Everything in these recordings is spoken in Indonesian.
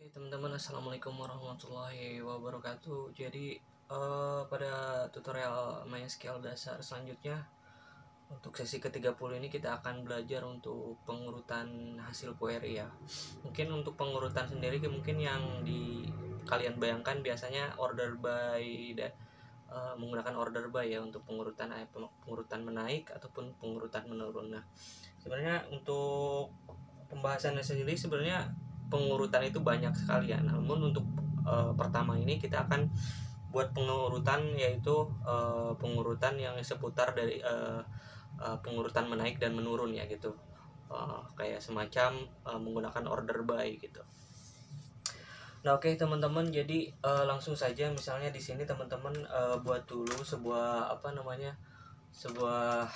Oke teman-teman, assalamualaikum warahmatullahi wabarakatuh. Jadi pada tutorial MySQL dasar selanjutnya, untuk sesi ke-30 ini kita akan belajar untuk pengurutan hasil query ya. Mungkin untuk pengurutan sendiri mungkin yang kalian bayangkan biasanya order by menggunakan order by ya untuk pengurutan menaik ataupun pengurutan menurun. Nah, sebenarnya untuk pembahasannya sendiri sebenarnya pengurutan itu banyak sekali ya. Namun untuk pertama ini kita akan buat pengurutan, yaitu pengurutan yang seputar dari pengurutan menaik dan menurun ya gitu. Kayak semacam menggunakan order by gitu. Nah, oke teman-teman, jadi langsung saja. Misalnya di sini teman-teman buat dulu sebuah sebuah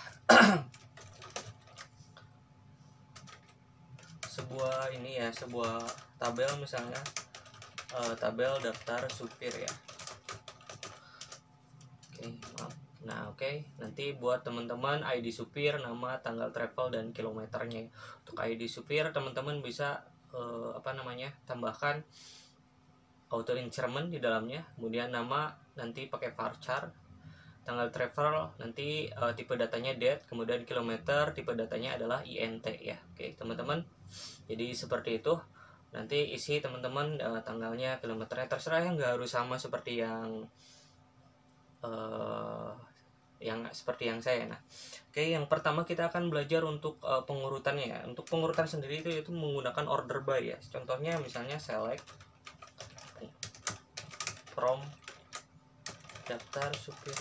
sebuah tabel, misalnya tabel daftar supir ya. Maaf. Nah, nanti buat teman-teman ID supir, nama, tanggal travel, dan kilometernya. Untuk ID supir teman-teman bisa tambahkan auto increment di dalamnya, kemudian nama nanti pakai varchar, tanggal travel nanti tipe datanya date, kemudian kilometer tipe datanya adalah INT ya. Oke teman-teman, jadi seperti itu. Nanti isi teman-teman tanggalnya, kilometernya, terserah, yang nggak harus sama seperti yang seperti yang saya. Nah, yang pertama kita akan belajar untuk pengurutannya ya. Untuk pengurutan sendiri itu menggunakan order by ya. Contohnya misalnya select from daftar supir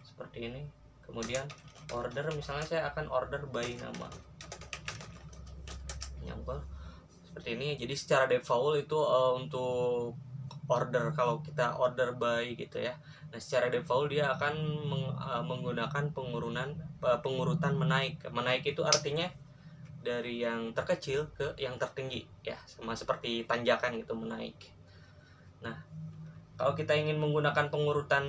seperti ini, kemudian order, misalnya saya akan order by nama, nyamper seperti ini. Jadi secara default itu untuk order, kalau kita order by gitu ya. Nah, secara default dia akan menggunakan pengurutan menaik. Menaik itu artinya dari yang terkecil ke yang tertinggi ya, sama seperti tanjakan gitu, menaik. Nah, kalau kita ingin menggunakan pengurutan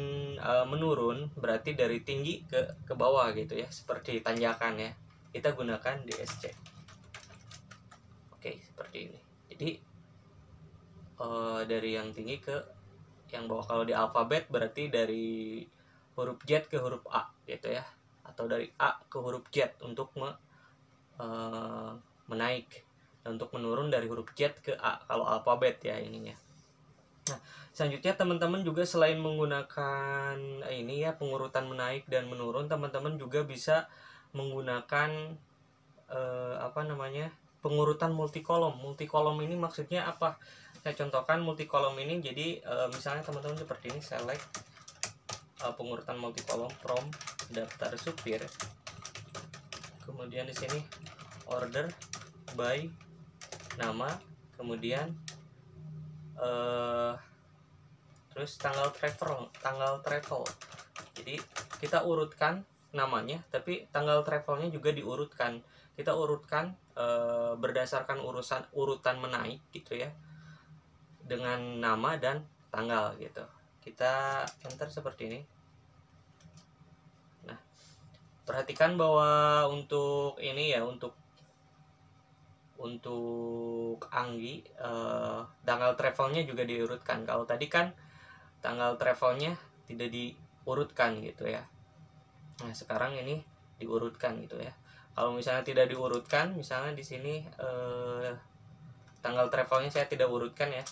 menurun, berarti dari tinggi ke bawah gitu ya, seperti tanjakan ya. Kita gunakan DSC. Oke, seperti ini. Jadi dari yang tinggi ke yang bawah. Kalau di alfabet berarti dari huruf Z ke huruf A gitu ya, atau dari A ke huruf Z untuk menaik, dan untuk menurun dari huruf Z ke A kalau alfabet ya ininya. Nah, selanjutnya teman-teman juga selain menggunakan ini ya, pengurutan menaik dan menurun, teman-teman juga bisa menggunakan pengurutan multikolom. Multikolom ini maksudnya apa? Saya contohkan multikolom ini. Jadi misalnya teman-teman seperti ini, select pengurutan multikolom from daftar supir, kemudian di sini order by nama, kemudian terus tanggal travel. Jadi kita urutkan namanya, tapi tanggal travelnya juga diurutkan. Kita urutkan berdasarkan urutan menaik gitu ya, dengan nama dan tanggal gitu. Kita enter seperti ini. Nah, perhatikan bahwa untuk ini ya, untuk Anggi tanggal travelnya juga diurutkan. Kalau tadi kan tanggal travelnya tidak diurutkan gitu ya. Nah, sekarang ini diurutkan gitu ya. Kalau misalnya tidak diurutkan, misalnya di sini tanggal travelnya saya tidak urutkan ya.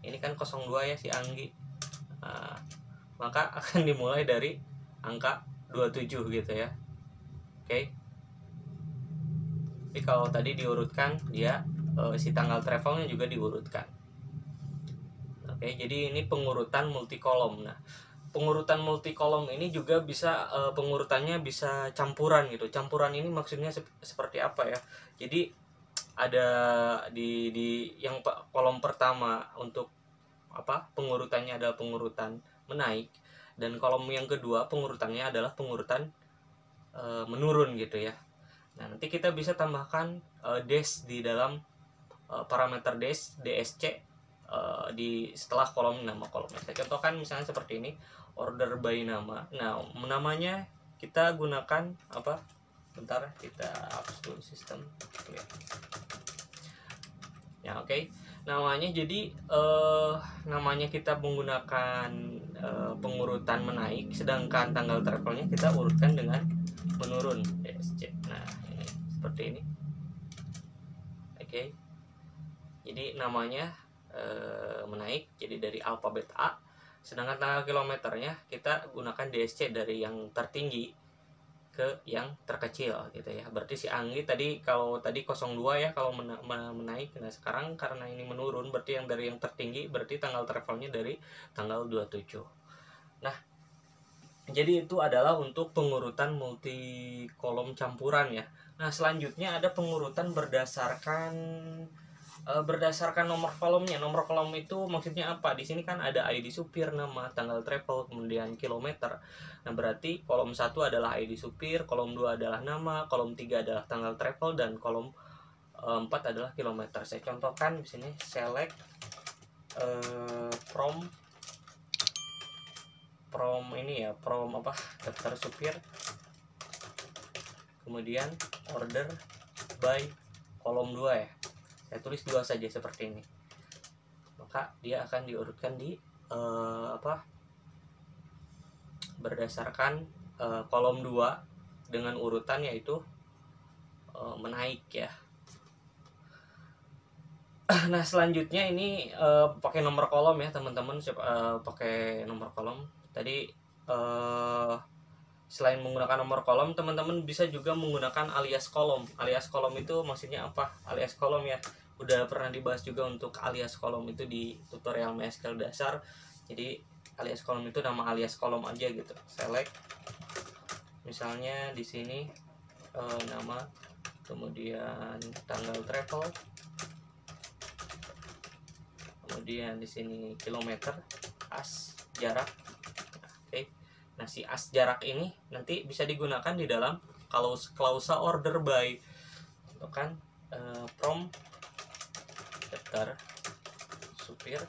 Ini kan 02 ya si Anggi. Nah, maka akan dimulai dari angka 27 gitu ya. Oke. Tapi kalau tadi diurutkan, dia si tanggal travelnya juga diurutkan. Oke, jadi ini pengurutan multikolom. Nah, pengurutan multikolom ini juga bisa pengurutannya bisa campuran gitu. Campuran ini maksudnya seperti apa ya? Jadi ada di yang kolom pertama untuk pengurutannya adalah pengurutan menaik, dan kolom yang kedua pengurutannya adalah pengurutan menurun gitu ya. Nah, nanti kita bisa tambahkan dash di dalam parameter dash DSC di setelah kolom nama kolomnya. Saya contohkan misalnya seperti ini, order by nama. Nah, namanya kita gunakan apa? Bentar, kita hapus dulu sistem. Ya, oke. namanya jadi namanya kita menggunakan pengurutan menaik, sedangkan tanggal travelnya kita urutkan dengan menurun DSC. Nah ini seperti ini. Oke, jadi namanya menaik, jadi dari alfabet A, sedangkan tanggal kilometernya kita gunakan DSC dari yang tertinggi ke yang terkecil gitu ya. Berarti si Anggi tadi, kalau tadi 02 ya kalau menaik. Nah sekarang karena ini menurun, berarti yang dari yang tertinggi, berarti tanggal travelnya dari tanggal 27. Nah jadi itu adalah untuk pengurutan multi kolom campuran ya. Nah selanjutnya ada pengurutan berdasarkan nomor kolomnya. Nomor kolom itu maksudnya apa? Di sini kan ada ID supir, nama, tanggal travel, kemudian kilometer. Nah, berarti kolom 1 adalah ID supir, kolom 2 adalah nama, kolom 3 adalah tanggal travel, dan kolom 4 adalah kilometer. Saya contohkan di sini, select from ini ya, from apa? Daftar supir. Kemudian order by kolom 2 ya. Saya tulis 2 saja seperti ini, maka dia akan diurutkan di berdasarkan kolom 2 dengan urutan yaitu menaik ya. Nah selanjutnya ini pakai nomor kolom ya teman-teman, pakai nomor kolom. Tadi selain menggunakan nomor kolom, teman-teman bisa juga menggunakan alias kolom. Alias kolom itu maksudnya apa? Alias kolom ya, udah pernah dibahas juga untuk alias kolom itu di tutorial MySQL dasar. Jadi alias kolom itu nama alias kolom aja gitu. Select misalnya di sini nama, kemudian tanggal travel, kemudian di sini kilometer, as, jarak. Oke. Nah si as jarak ini nanti bisa digunakan di dalam klausa order by, kan from daftar supir,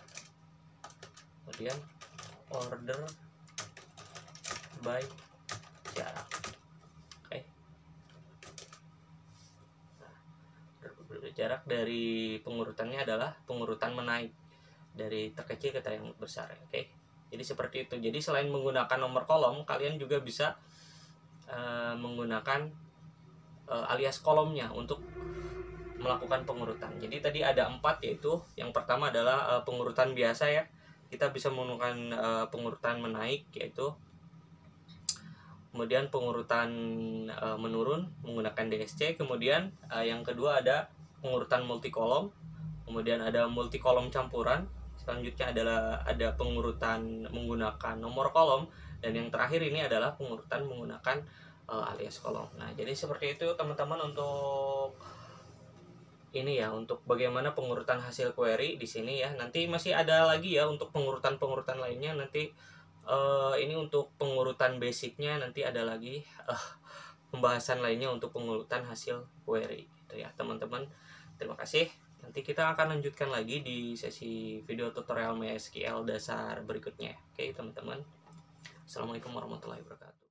kemudian order by jarak. Oke. Nah, jarak dari pengurutannya adalah pengurutan menaik dari terkecil ke yang besar. Oke. Jadi seperti itu. Jadi selain menggunakan nomor kolom, kalian juga bisa menggunakan alias kolomnya untuk melakukan pengurutan. Jadi tadi ada 4, yaitu yang pertama adalah pengurutan biasa ya. Kita bisa menggunakan pengurutan menaik, yaitu kemudian pengurutan menurun menggunakan DSC. Kemudian yang kedua ada pengurutan multikolom, kemudian ada multikolom campuran. Selanjutnya adalah ada pengurutan menggunakan nomor kolom, dan yang terakhir ini adalah pengurutan menggunakan alias kolom. Nah jadi seperti itu teman-teman untuk ini ya, untuk bagaimana pengurutan hasil query di sini ya. Nanti masih ada lagi ya untuk pengurutan lainnya. Nanti ini untuk pengurutan basicnya, nanti ada lagi pembahasan lainnya untuk pengurutan hasil query gitu ya teman-teman. Terima kasih. Nanti kita akan lanjutkan lagi di sesi video tutorial MySQL dasar berikutnya. Oke teman-teman. Assalamualaikum warahmatullahi wabarakatuh.